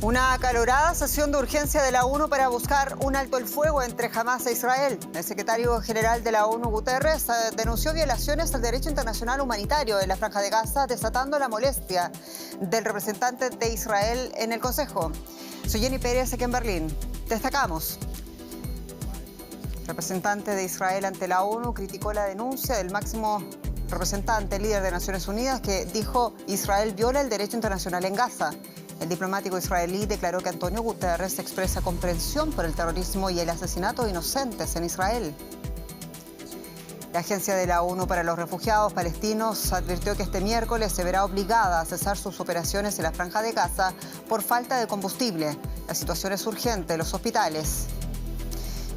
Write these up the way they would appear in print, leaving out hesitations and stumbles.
Una acalorada sesión de urgencia de la ONU para buscar un alto el fuego entre Hamás e Israel. El secretario general de la ONU, Guterres, denunció violaciones al derecho internacional humanitario en la Franja de Gaza, desatando la molestia del representante de Israel en el Consejo. Soy Jenny Pérez, aquí en Berlín. Destacamos. El representante de Israel ante la ONU criticó la denuncia del máximo representante, líder de Naciones Unidas, que dijo Israel viola el derecho internacional en Gaza. El diplomático israelí declaró que Antonio Guterres expresa comprensión por el terrorismo y el asesinato de inocentes en Israel. La Agencia de la ONU para los Refugiados Palestinos advirtió que este miércoles se verá obligada a cesar sus operaciones en la Franja de Gaza por falta de combustible. La situación es urgente en los hospitales.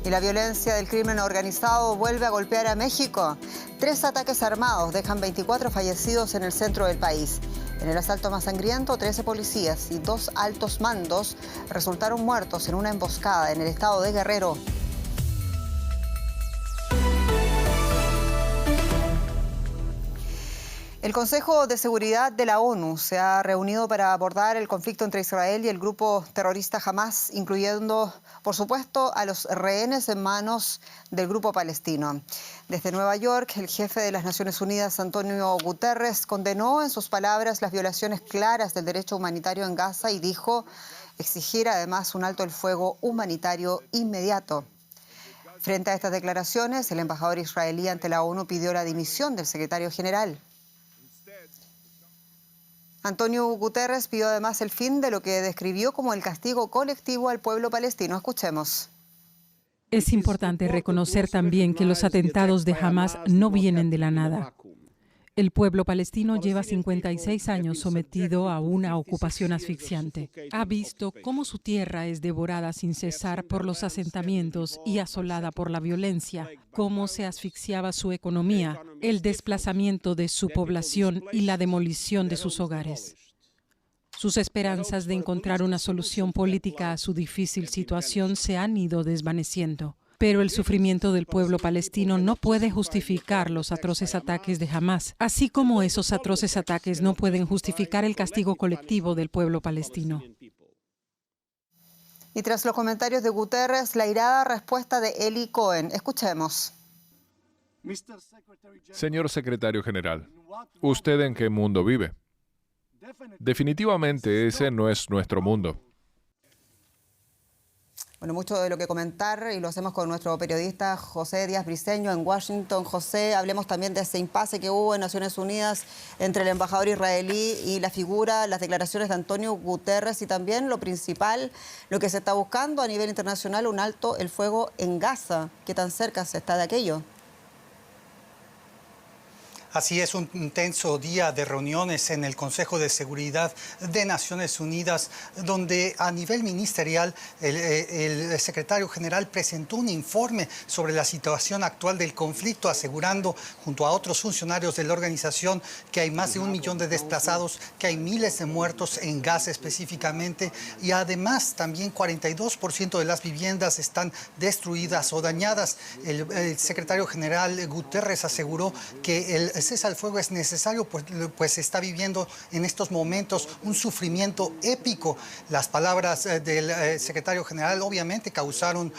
Y la violencia del crimen organizado vuelve a golpear a México. 3 ataques armados dejan 24 fallecidos en el centro del país. En el asalto más sangriento, 13 policías y 2 altos mandos resultaron muertos en una emboscada en el estado de Guerrero. El Consejo de Seguridad de la ONU se ha reunido para abordar el conflicto entre Israel y el grupo terrorista Hamás, incluyendo, por supuesto, a los rehenes en manos del grupo palestino. Desde Nueva York, el jefe de las Naciones Unidas, Antonio Guterres, condenó en sus palabras las violaciones claras del derecho humanitario en Gaza y dijo exigir además un alto el fuego humanitario inmediato. Frente a estas declaraciones, el embajador israelí ante la ONU pidió la dimisión del secretario general. Antonio Guterres pidió además el fin de lo que describió como el castigo colectivo al pueblo palestino. Escuchemos. Es importante reconocer también que los atentados de Hamás no vienen de la nada. El pueblo palestino lleva 56 años sometido a una ocupación asfixiante. Ha visto cómo su tierra es devorada sin cesar por los asentamientos y asolada por la violencia, cómo se asfixiaba su economía, el desplazamiento de su población y la demolición de sus hogares. Sus esperanzas de encontrar una solución política a su difícil situación se han ido desvaneciendo. Pero el sufrimiento del pueblo palestino no puede justificar los atroces ataques de Hamás, así como esos atroces ataques no pueden justificar el castigo colectivo del pueblo palestino. Y tras los comentarios de Guterres, la airada respuesta de Eli Cohen. Escuchemos. Señor secretario general, ¿usted en qué mundo vive? Definitivamente ese no es nuestro mundo. Bueno, mucho de lo que comentar y lo hacemos con nuestro periodista José Díaz Briceño en Washington. José, hablemos también de ese impasse que hubo en Naciones Unidas entre el embajador israelí y la figura, las declaraciones de Antonio Guterres y también lo principal, lo que se está buscando a nivel internacional, un alto el fuego en Gaza. ¿Qué tan cerca se está de aquello? Así es, un intenso día de reuniones en el Consejo de Seguridad de Naciones Unidas, donde a nivel ministerial el secretario general presentó un informe sobre la situación actual del conflicto, asegurando junto a otros funcionarios de la organización que hay más de 1 millón de desplazados, que hay miles de muertos en Gaza específicamente, y además también 42% de las viviendas están destruidas o dañadas. El secretario general Guterres aseguró que el cese al fuego es necesario, pues se está viviendo en estos momentos un sufrimiento épico. Las palabras del secretario general obviamente causaron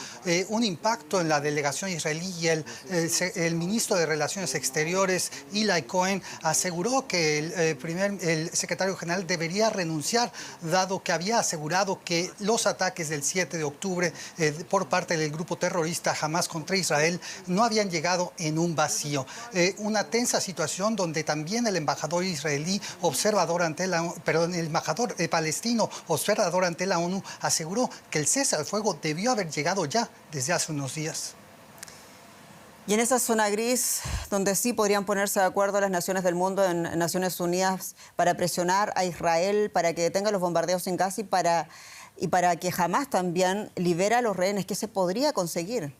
un impacto en la delegación israelí y el ministro de Relaciones Exteriores, Eli Cohen, aseguró que el secretario general debería renunciar, dado que había asegurado que los ataques del 7 de octubre por parte del grupo terrorista Hamás contra Israel no habían llegado en un vacío. Una tensa situación donde también el embajador israelí, observador ante la ONU, perdón, el embajador palestino, observador ante la ONU, aseguró que el cese al fuego debió haber llegado ya desde hace unos días. Y en esa zona gris, donde sí podrían ponerse de acuerdo las naciones del mundo en Naciones Unidas para presionar a Israel para que detenga los bombardeos en Gaza y para que Hamás también libere a los rehenes, ¿qué se podría conseguir?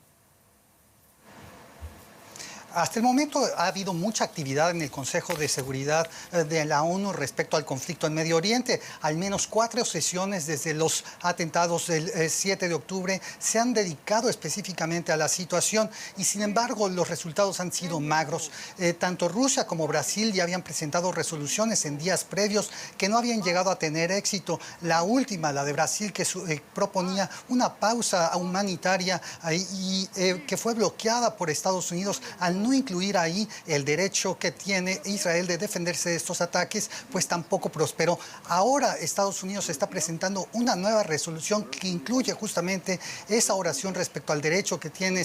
Hasta el momento ha habido mucha actividad en el Consejo de Seguridad de la ONU respecto al conflicto en Medio Oriente. Al menos 4 sesiones desde los atentados del 7 de octubre se han dedicado específicamente a la situación y, sin embargo, los resultados han sido magros. Tanto Rusia como Brasil ya habían presentado resoluciones en días previos que no habían llegado a tener éxito. La última, la de Brasil, que proponía una pausa humanitaria y que fue bloqueada por Estados Unidos al no incluir ahí el derecho que tiene Israel de defenderse de estos ataques, pues tampoco prosperó. Ahora Estados Unidos está presentando una nueva resolución que incluye justamente esa oración respecto al derecho que tiene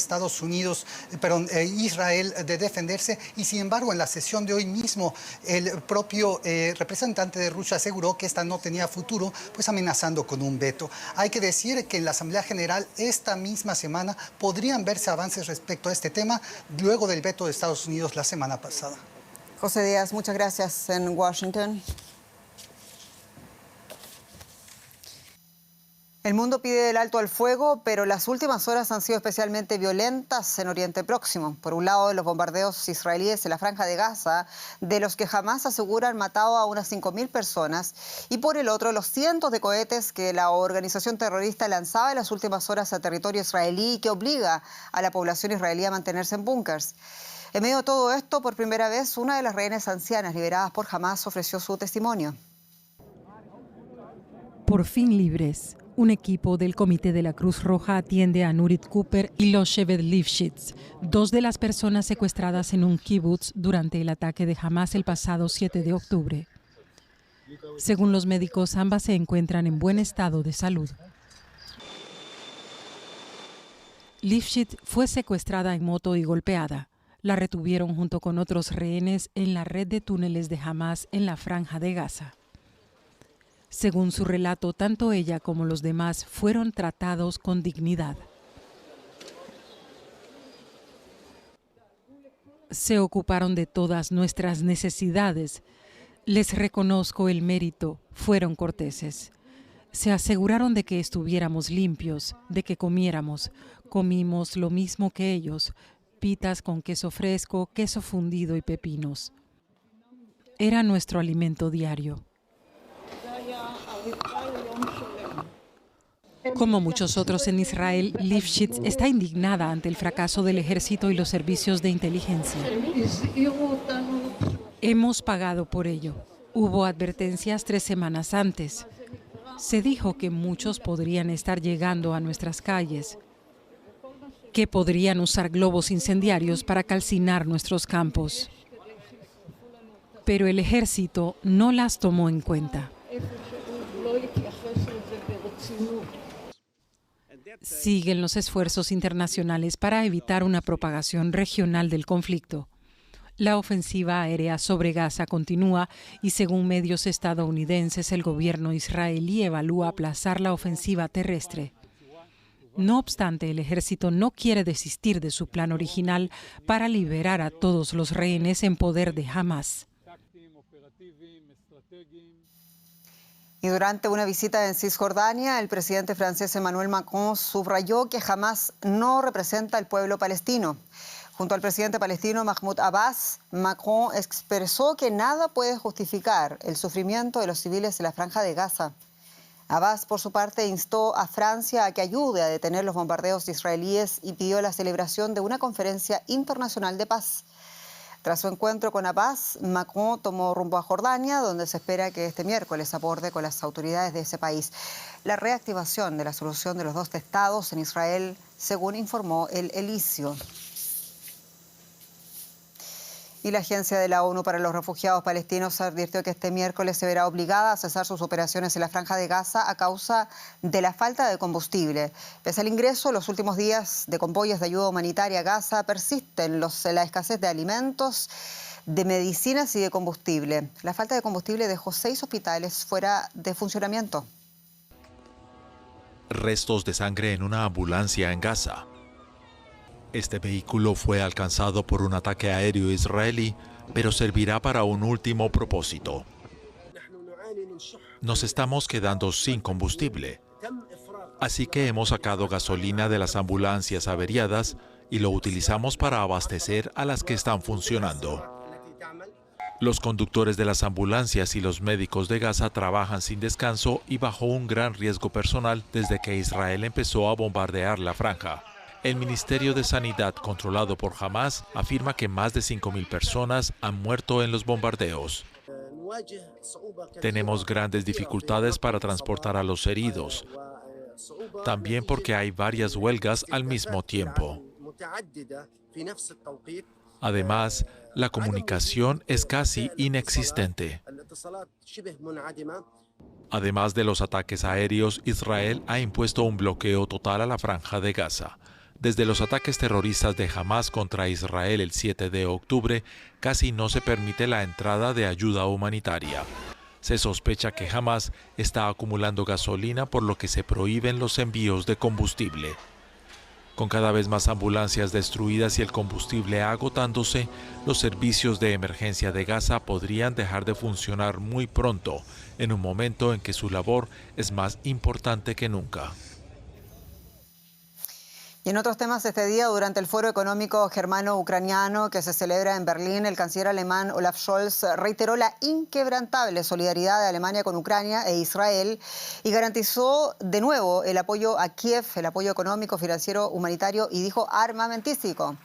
Israel de defenderse, y sin embargo en la sesión de hoy mismo el propio representante de Rusia aseguró que esta no tenía futuro, pues amenazando con un veto. Hay que decir que en la Asamblea General esta misma semana podrían verse avances respecto a este tema luego del veto de Estados Unidos la semana pasada. José Díaz, muchas gracias en Washington. El mundo pide el alto al fuego, pero las últimas horas han sido especialmente violentas en Oriente Próximo. Por un lado, los bombardeos israelíes en la Franja de Gaza, de los que jamás aseguran matado a unas 5.000 personas, y por el otro, los cientos de cohetes que la organización terrorista lanzaba en las últimas horas a territorio israelí y que obliga a la población israelí a mantenerse en búnkers. En medio de todo esto, por primera vez, una de las rehenes ancianas liberadas por Hamás ofreció su testimonio. Por fin libres. Un equipo del Comité de la Cruz Roja atiende a Nurit Cooper y Loshevet Lifshitz, 2 de las personas secuestradas en un kibutz durante el ataque de Hamás el pasado 7 de octubre. Según los médicos, ambas se encuentran en buen estado de salud. Lifshitz fue secuestrada en moto y golpeada. La retuvieron junto con otros rehenes en la red de túneles de Hamás en la Franja de Gaza. Según su relato, tanto ella como los demás fueron tratados con dignidad. Se ocuparon de todas nuestras necesidades. Les reconozco el mérito, fueron corteses. Se aseguraron de que estuviéramos limpios, de que comiéramos. Comimos lo mismo que ellos, pitas con queso fresco, queso fundido y pepinos. Era nuestro alimento diario. Como muchos otros en Israel, Lifshitz está indignada ante el fracaso del ejército y los servicios de inteligencia. Hemos pagado por ello. Hubo advertencias 3 semanas antes. Se dijo que muchos podrían estar llegando a nuestras calles, que podrían usar globos incendiarios para calcinar nuestros campos. Pero el ejército no las tomó en cuenta. Siguen los esfuerzos internacionales para evitar una propagación regional del conflicto. La ofensiva aérea sobre Gaza continúa y, según medios estadounidenses, el gobierno israelí evalúa aplazar la ofensiva terrestre. No obstante, el ejército no quiere desistir de su plan original para liberar a todos los rehenes en poder de Hamás. Y durante una visita en Cisjordania, el presidente francés Emmanuel Macron subrayó que Hamás no representa al pueblo palestino. Junto al presidente palestino Mahmoud Abbas, Macron expresó que nada puede justificar el sufrimiento de los civiles en la Franja de Gaza. Abbas, por su parte, instó a Francia a que ayude a detener los bombardeos israelíes y pidió la celebración de una conferencia internacional de paz. Tras su encuentro con Abbas, Macron tomó rumbo a Jordania, donde se espera que este miércoles aborde con las autoridades de ese país la reactivación de la solución de los 2 estados en Israel, según informó el Elísio. Y la Agencia de la ONU para los Refugiados Palestinos advirtió que este miércoles se verá obligada a cesar sus operaciones en la Franja de Gaza a causa de la falta de combustible. Pese al ingreso, los últimos días de convoyes de ayuda humanitaria a Gaza persisten la escasez de alimentos, de medicinas y de combustible. La falta de combustible dejó 6 hospitales fuera de funcionamiento. Restos de sangre en una ambulancia en Gaza. Este vehículo fue alcanzado por un ataque aéreo israelí, pero servirá para un último propósito. Nos estamos quedando sin combustible, así que hemos sacado gasolina de las ambulancias averiadas y lo utilizamos para abastecer a las que están funcionando. Los conductores de las ambulancias y los médicos de Gaza trabajan sin descanso y bajo un gran riesgo personal desde que Israel empezó a bombardear la franja. El Ministerio de Sanidad, controlado por Hamás, afirma que más de 5.000 personas han muerto en los bombardeos. Tenemos grandes dificultades para transportar a los heridos, también porque hay varias huelgas al mismo tiempo. Además, la comunicación es casi inexistente. Además de los ataques aéreos, Israel ha impuesto un bloqueo total a la franja de Gaza. Desde los ataques terroristas de Hamás contra Israel el 7 de octubre, casi no se permite la entrada de ayuda humanitaria. Se sospecha que Hamás está acumulando gasolina, por lo que se prohíben los envíos de combustible. Con cada vez más ambulancias destruidas y el combustible agotándose, los servicios de emergencia de Gaza podrían dejar de funcionar muy pronto, en un momento en que su labor es más importante que nunca. Y en otros temas, este día, durante el Foro Económico Germano-Ucraniano que se celebra en Berlín, el canciller alemán Olaf Scholz reiteró la inquebrantable solidaridad de Alemania con Ucrania e Israel y garantizó de nuevo el apoyo a Kiev, el apoyo económico, financiero, humanitario y dijo armamentístico.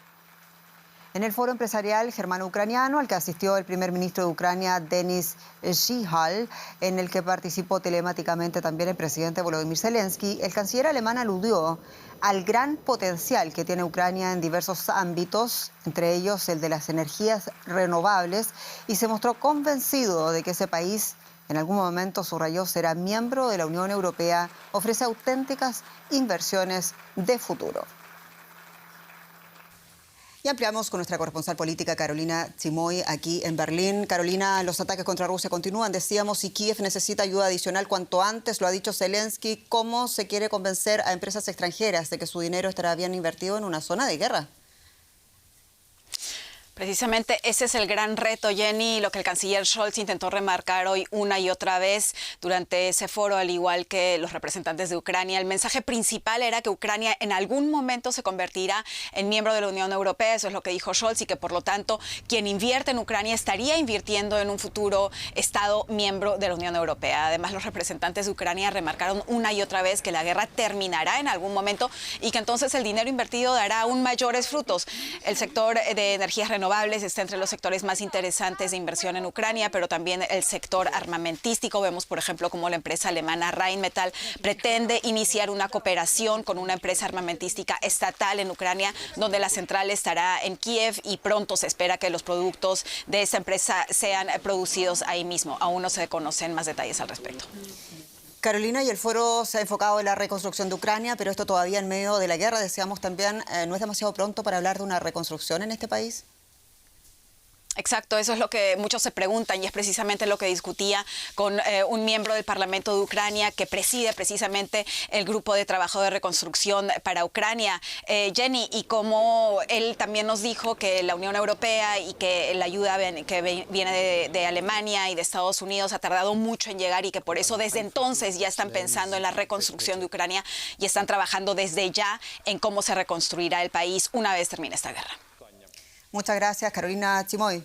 En el foro empresarial germano-ucraniano, al que asistió el primer ministro de Ucrania, Denis Shmyhal, en el que participó telemáticamente también el presidente Volodymyr Zelensky, el canciller alemán aludió al gran potencial que tiene Ucrania en diversos ámbitos, entre ellos el de las energías renovables, y se mostró convencido de que ese país, en algún momento, subrayó, será miembro de la Unión Europea, ofrece auténticas inversiones de futuro. Y ampliamos con nuestra corresponsal política Carolina Tzimoy aquí en Berlín. Carolina, los ataques contra Rusia continúan, decíamos, y Kiev necesita ayuda adicional cuanto antes, lo ha dicho Zelensky. ¿Cómo se quiere convencer a empresas extranjeras de que su dinero estará bien invertido en una zona de guerra? Precisamente ese es el gran reto, Jenny, lo que el canciller Scholz intentó remarcar hoy una y otra vez durante ese foro, al igual que los representantes de Ucrania. El mensaje principal era que Ucrania en algún momento se convertirá en miembro de la Unión Europea, eso es lo que dijo Scholz, y que por lo tanto quien invierte en Ucrania estaría invirtiendo en un futuro Estado miembro de la Unión Europea. Además, los representantes de Ucrania remarcaron una y otra vez que la guerra terminará en algún momento y que entonces el dinero invertido dará aún mayores frutos. El sector de energías renovables está entre los sectores más interesantes de inversión en Ucrania, pero también el sector armamentístico. Vemos, por ejemplo, cómo la empresa alemana Rheinmetall pretende iniciar una cooperación con una empresa armamentística estatal en Ucrania, donde la central estará en Kiev y pronto se espera que los productos de esa empresa sean producidos ahí mismo. Aún no se conocen más detalles al respecto. Carolina, y el foro se ha enfocado en la reconstrucción de Ucrania, pero esto todavía en medio de la guerra, decíamos también, ¿no es demasiado pronto para hablar de una reconstrucción en este país? Exacto, eso es lo que muchos se preguntan y es precisamente lo que discutía con un miembro del Parlamento de Ucrania que preside precisamente el grupo de trabajo de reconstrucción para Ucrania. Jenny, y como él también nos dijo que la Unión Europea y que la ayuda que viene de Alemania y de Estados Unidos ha tardado mucho en llegar y que por eso desde entonces ya están pensando en la reconstrucción de Ucrania y están trabajando desde ya en cómo se reconstruirá el país una vez termine esta guerra. Muchas gracias, Carolina Tzimoy.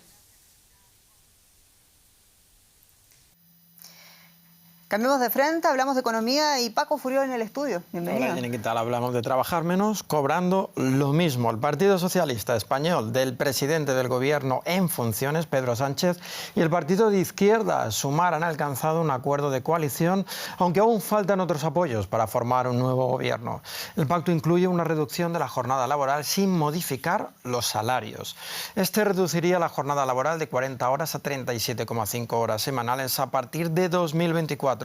Cambiamos de frente, hablamos de economía y Paco Furió en el estudio. Bienvenido. Hola, Jenny, ¿qué tal? Hablamos de trabajar menos, cobrando lo mismo. El Partido Socialista Español del presidente del Gobierno en funciones, Pedro Sánchez, y el partido de izquierda, Sumar, han alcanzado un acuerdo de coalición, aunque aún faltan otros apoyos para formar un nuevo gobierno. El pacto incluye una reducción de la jornada laboral sin modificar los salarios. Este reduciría la jornada laboral de 40 horas a 37,5 horas semanales a partir de 2024.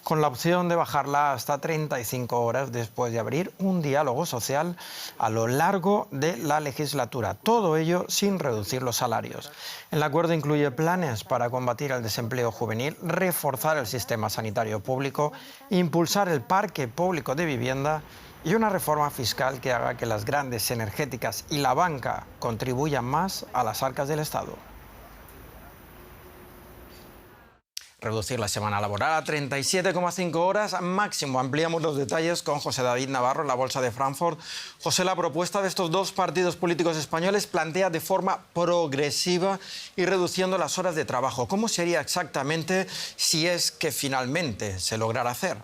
Con la opción de bajarla hasta 35 horas después de abrir un diálogo social a lo largo de la legislatura. Todo ello sin reducir los salarios. El acuerdo incluye planes para combatir el desempleo juvenil, reforzar el sistema sanitario público, impulsar el parque público de vivienda y una reforma fiscal que haga que las grandes energéticas y la banca contribuyan más a las arcas del Estado. reducir la semana laboral a 37,5 horas máximo. Ampliamos los detalles con José David Navarro en la Bolsa de Frankfurt. José, la propuesta de estos dos partidos políticos españoles plantea de forma progresiva y reduciendo las horas de trabajo. ¿Cómo sería exactamente si es que finalmente se lograra hacer?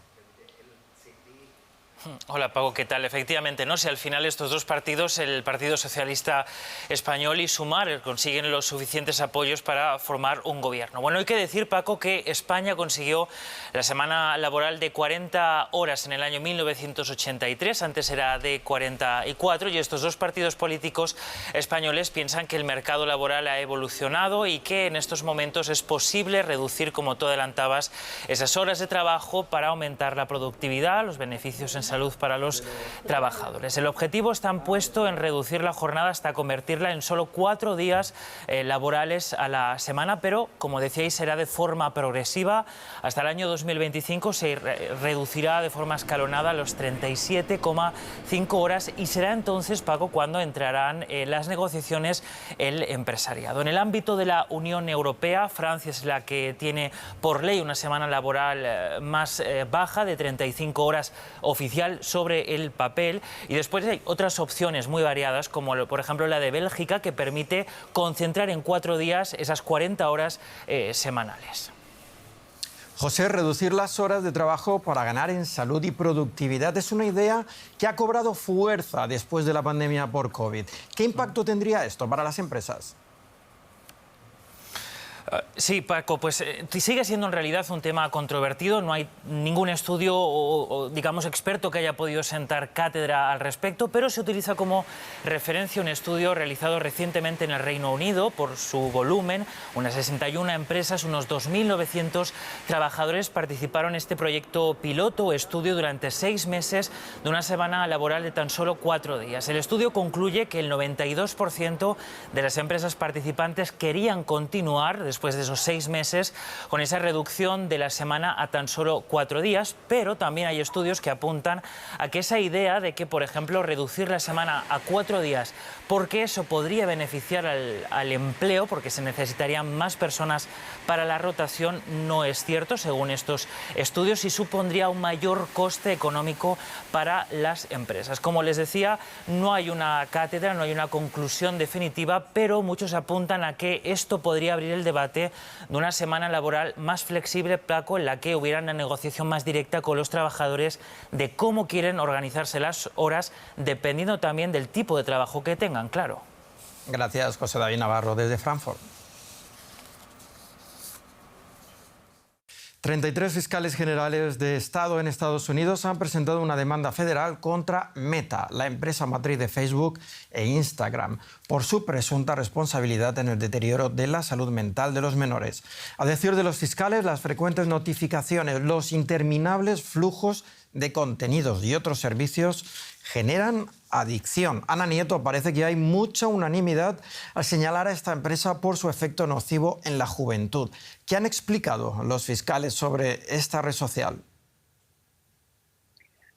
Hola Paco, ¿qué tal? Efectivamente, no sé, al final estos dos partidos, el Partido Socialista Español y Sumar, consiguen los suficientes apoyos para formar un gobierno. Bueno, hay que decir, Paco, que España consiguió la semana laboral de 40 horas en el año 1983, antes era de 44, y estos dos partidos políticos españoles piensan que el mercado laboral ha evolucionado y que en estos momentos es posible reducir, como tú adelantabas, esas horas de trabajo para aumentar la productividad, los beneficios en salud para los trabajadores. El objetivo está puesto en reducir la jornada hasta convertirla en solo 4 días laborales a la semana, pero, como decíais, será de forma progresiva. Hasta el año 2025 se reducirá de forma escalonada a los 37,5 horas y será entonces, Paco, cuando entrarán las negociaciones el empresariado. En el ámbito de la Unión Europea, Francia es la que tiene por ley una semana laboral más baja, de 35 horas oficial sobre el papel, y después hay otras opciones muy variadas, como por ejemplo la de Bélgica, que permite concentrar en 4 días esas 40 horas semanales. José, reducir las horas de trabajo para ganar en salud y productividad es una idea que ha cobrado fuerza después de la pandemia por COVID. ¿Qué impacto tendría esto para las empresas? Sí, Paco, pues sigue siendo en realidad un tema controvertido. No hay ningún estudio o digamos, experto que haya podido sentar cátedra al respecto, pero se utiliza como referencia un estudio realizado recientemente en el Reino Unido por su volumen. Unas 61 empresas, unos 2.900 trabajadores participaron en este proyecto piloto o estudio durante 6 meses de una semana laboral de tan solo 4 días. El estudio concluye que el 92% de las empresas participantes querían continuar después de esos 6 meses con esa reducción de la semana a tan solo 4 días, pero también hay estudios que apuntan a que esa idea de que, por ejemplo, reducir la semana a 4 días, porque eso podría beneficiar al empleo, porque se necesitarían más personas para la rotación, no es cierto, según estos estudios, y supondría un mayor coste económico para las empresas. Como les decía, no hay una cátedra, no hay una conclusión definitiva, pero muchos apuntan a que esto podría abrir el debate de una semana laboral más flexible, Paco, en la que hubiera una negociación más directa con los trabajadores de cómo quieren organizarse las horas, dependiendo también del tipo de trabajo que tengan, claro. Gracias, José David Navarro, desde Frankfurt. 33 fiscales generales de Estado en Estados Unidos han presentado una demanda federal contra Meta, la empresa matriz de Facebook e Instagram, por su presunta responsabilidad en el deterioro de la salud mental de los menores. A decir de los fiscales, las frecuentes notificaciones, los interminables flujos de contenidos y otros servicios generan adicción. Ana Nieto, parece que hay mucha unanimidad al señalar a esta empresa por su efecto nocivo en la juventud. ¿Qué han explicado los fiscales sobre esta red social?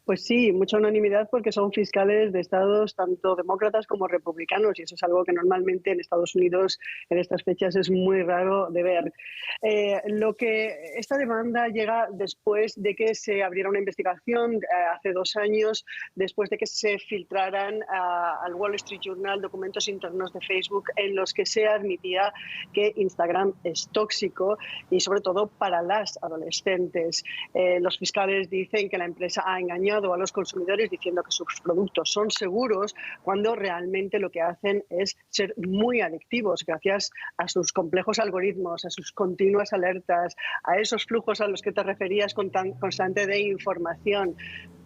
Pues sí, mucha unanimidad porque son fiscales de estados tanto demócratas como republicanos y eso es algo que normalmente en Estados Unidos en estas fechas es muy raro de ver. Esta demanda llega después de que se abriera una investigación hace 2 años, después de que se filtraran al Wall Street Journal documentos internos de Facebook en los que se admitía que Instagram es tóxico y sobre todo para las adolescentes. Los fiscales dicen que la empresa ha engañado a los consumidores diciendo que sus productos son seguros cuando realmente lo que hacen es ser muy adictivos gracias a sus complejos algoritmos, a sus continuas alertas, a esos flujos a los que te referías constante de información.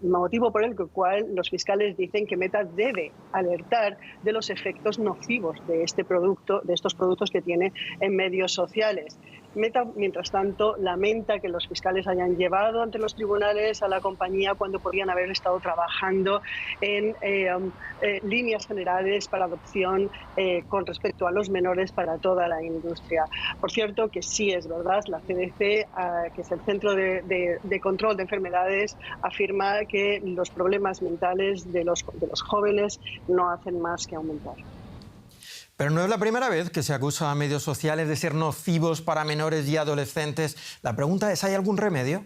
Motivo por el cual los fiscales dicen que Meta debe alertar de los efectos nocivos de este producto, de estos productos que tiene en medios sociales. Meta, mientras tanto, lamenta que los fiscales hayan llevado ante los tribunales a la compañía cuando podrían haber estado trabajando en líneas generales para adopción con respecto a los menores para toda la industria. Por cierto, que sí es verdad, la CDC, que es el Centro de Control de Enfermedades, afirma que los problemas mentales de los jóvenes no hacen más que aumentar. Pero no es la primera vez que se acusa a medios sociales de ser nocivos para menores y adolescentes. La pregunta es, ¿hay algún remedio?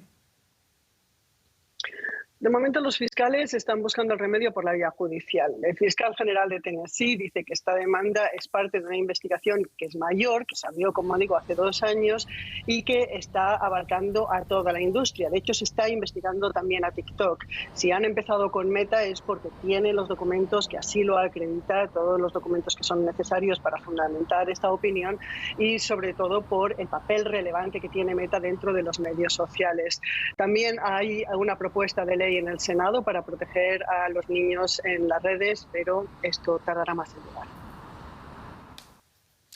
De momento los fiscales están buscando el remedio por la vía judicial. El fiscal general de Tennessee dice que esta demanda es parte de una investigación que es mayor, que se abrió, como digo, hace 2 años y que está abarcando a toda la industria. De hecho, se está investigando también a TikTok. Si han empezado con Meta es porque tiene los documentos que así lo acredita, todos los documentos que son necesarios para fundamentar esta opinión y sobre todo por el papel relevante que tiene Meta dentro de los medios sociales. También hay una propuesta de ley en el Senado para proteger a los niños en las redes, pero esto tardará más en llegar.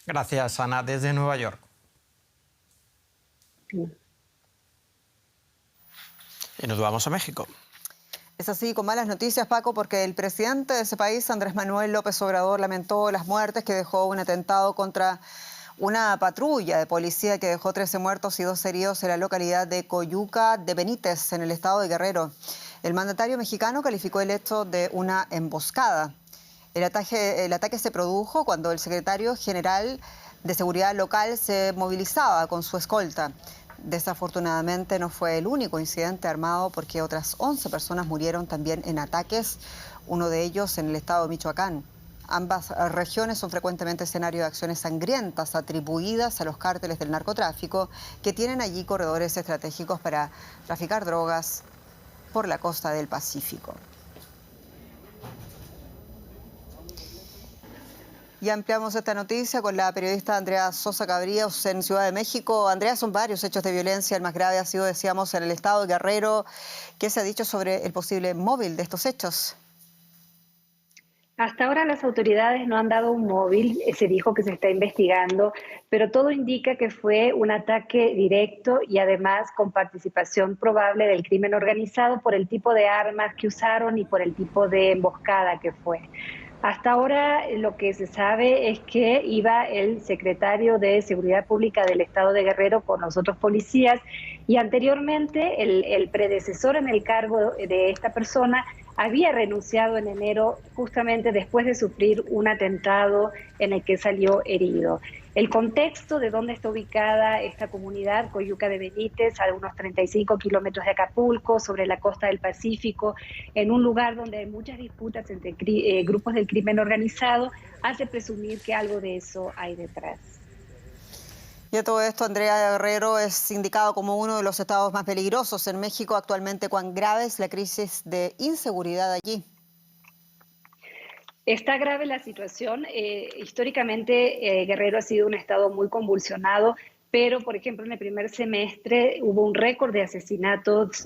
Gracias, Ana, desde Nueva York. Sí. Y nos vamos a México. Es así, con malas noticias, Paco, porque el presidente de ese país, Andrés Manuel López Obrador, lamentó las muertes que dejó un atentado contra una patrulla de policía que dejó 13 muertos y 2 heridos en la localidad de Coyuca de Benítez, en el estado de Guerrero. El mandatario mexicano calificó el hecho de una emboscada. El ataque se produjo cuando el secretario general de Seguridad Local se movilizaba con su escolta. Desafortunadamente no fue el único incidente armado porque otras 11 personas murieron también en ataques, uno de ellos en el estado de Michoacán. Ambas regiones son frecuentemente escenario de acciones sangrientas atribuidas a los cárteles del narcotráfico que tienen allí corredores estratégicos para traficar drogas por la costa del Pacífico. Y ampliamos esta noticia con la periodista Andrea Sosa Cabríos en Ciudad de México. Andrea, son varios hechos de violencia. El más grave ha sido, decíamos, en el estado de Guerrero. ¿Qué se ha dicho sobre el posible móvil de estos hechos? Hasta ahora las autoridades no han dado un móvil, se dijo que se está investigando, pero todo indica que fue un ataque directo y además con participación probable del crimen organizado por el tipo de armas que usaron y por el tipo de emboscada que fue. Hasta ahora lo que se sabe es que iba el secretario de Seguridad Pública del Estado de Guerrero con los otros policías y anteriormente el predecesor en el cargo de esta persona había renunciado en enero justamente después de sufrir un atentado en el que salió herido. El contexto de dónde está ubicada esta comunidad, Coyuca de Benítez, a unos 35 kilómetros de Acapulco, sobre la costa del Pacífico, en un lugar donde hay muchas disputas entre grupos del crimen organizado, hace presumir que algo de eso hay detrás. Y a todo esto, Andrea, Guerrero es indicado como uno de los estados más peligrosos en México actualmente. ¿Cuán grave es la crisis de inseguridad allí? Está grave la situación. Históricamente, Guerrero ha sido un estado muy convulsionado, pero, por ejemplo, en el primer semestre hubo un récord de asesinatos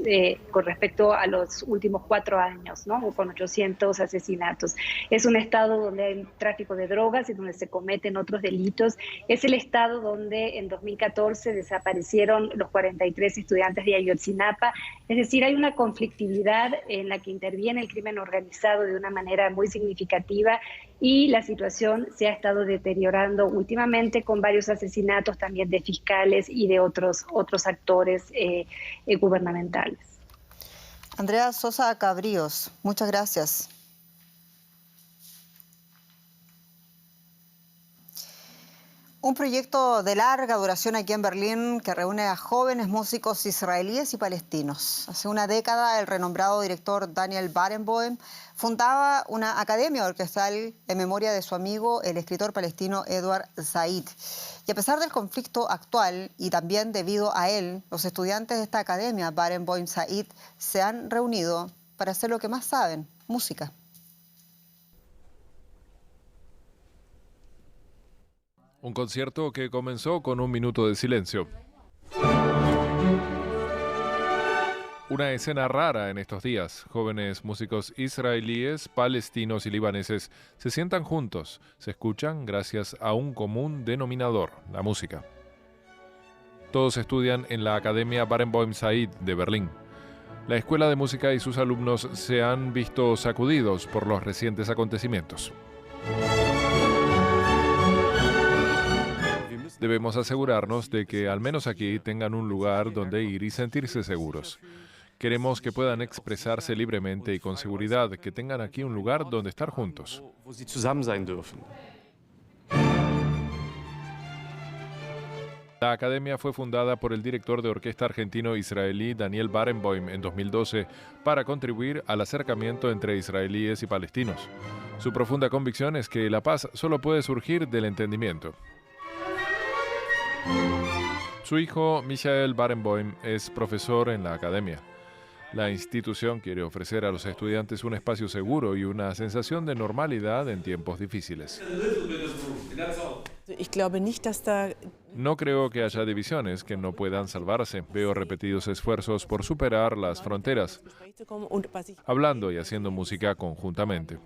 con respecto a los últimos 4 años, ¿no? Con 800 asesinatos. Es un estado donde hay tráfico de drogas y donde se cometen otros delitos. Es el estado donde en 2014 desaparecieron los 43 estudiantes de Ayotzinapa. Es decir, hay una conflictividad en la que interviene el crimen organizado de una manera muy significativa y la situación se ha estado deteriorando últimamente con varios asesinatos también de fiscales y de otros actores gubernamentales. Andrea Sosa Cabríos, muchas gracias. Un proyecto de larga duración aquí en Berlín que reúne a jóvenes músicos israelíes y palestinos. Hace una década, el renombrado director Daniel Barenboim fundaba una academia orquestal en memoria de su amigo, el escritor palestino Edward Said. Y a pesar del conflicto actual y también debido a él, los estudiantes de esta academia, Barenboim Said, se han reunido para hacer lo que más saben, música. Un concierto que comenzó con un minuto de silencio. Una escena rara en estos días. Jóvenes músicos israelíes, palestinos y libaneses se sientan juntos, se escuchan gracias a un común denominador, la música. Todos estudian en la Academia Barenboim Said de Berlín. La escuela de música y sus alumnos se han visto sacudidos por los recientes acontecimientos. Debemos asegurarnos de que al menos aquí tengan un lugar donde ir y sentirse seguros. Queremos que puedan expresarse libremente y con seguridad, que tengan aquí un lugar donde estar juntos. La academia fue fundada por el director de orquesta argentino-israelí Daniel Barenboim en 2012 para contribuir al acercamiento entre israelíes y palestinos. Su profunda convicción es que la paz solo puede surgir del entendimiento. Su hijo, Michael Barenboim, es profesor en la academia. La institución quiere ofrecer a los estudiantes un espacio seguro y una sensación de normalidad en tiempos difíciles. No creo que haya divisiones que no puedan salvarse. Veo repetidos esfuerzos por superar las fronteras, hablando y haciendo música conjuntamente.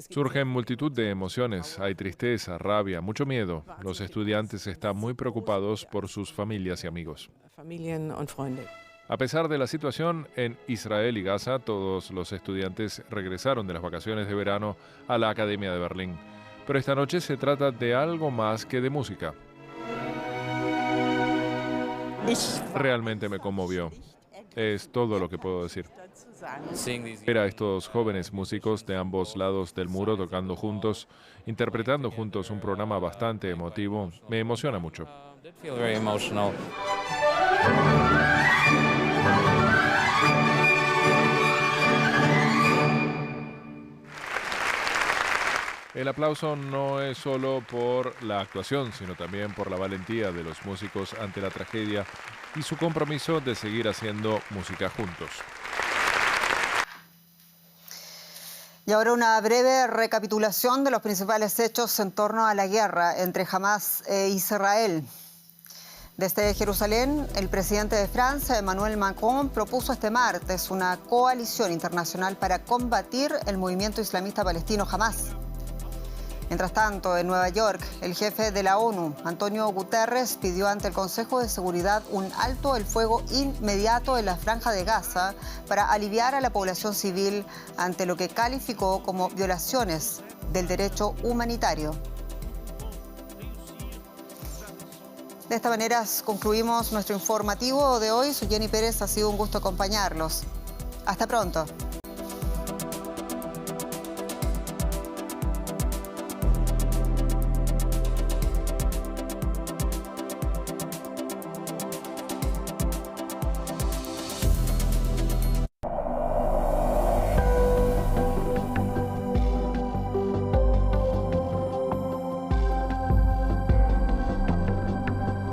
Surgen multitud de emociones, hay tristeza, rabia, mucho miedo. Los estudiantes están muy preocupados por sus familias y amigos. A pesar de la situación en Israel y Gaza, todos los estudiantes regresaron de las vacaciones de verano a la Academia de Berlín. Pero esta noche se trata de algo más que de música. Realmente me conmovió. Es todo lo que puedo decir. Ver a estos jóvenes músicos de ambos lados del muro tocando juntos, interpretando juntos un programa bastante emotivo, me emociona mucho. El aplauso no es solo por la actuación, sino también por la valentía de los músicos ante la tragedia y su compromiso de seguir haciendo música juntos. Y ahora una breve recapitulación de los principales hechos en torno a la guerra entre Hamás e Israel. Desde Jerusalén, el presidente de Francia, Emmanuel Macron, propuso este martes una coalición internacional para combatir el movimiento islamista palestino Hamás. Mientras tanto, en Nueva York, el jefe de la ONU, Antonio Guterres, pidió ante el Consejo de Seguridad un alto el fuego inmediato en la Franja de Gaza para aliviar a la población civil ante lo que calificó como violaciones del derecho humanitario. De esta manera concluimos nuestro informativo de hoy. Soy Jenny Pérez, ha sido un gusto acompañarlos. Hasta pronto.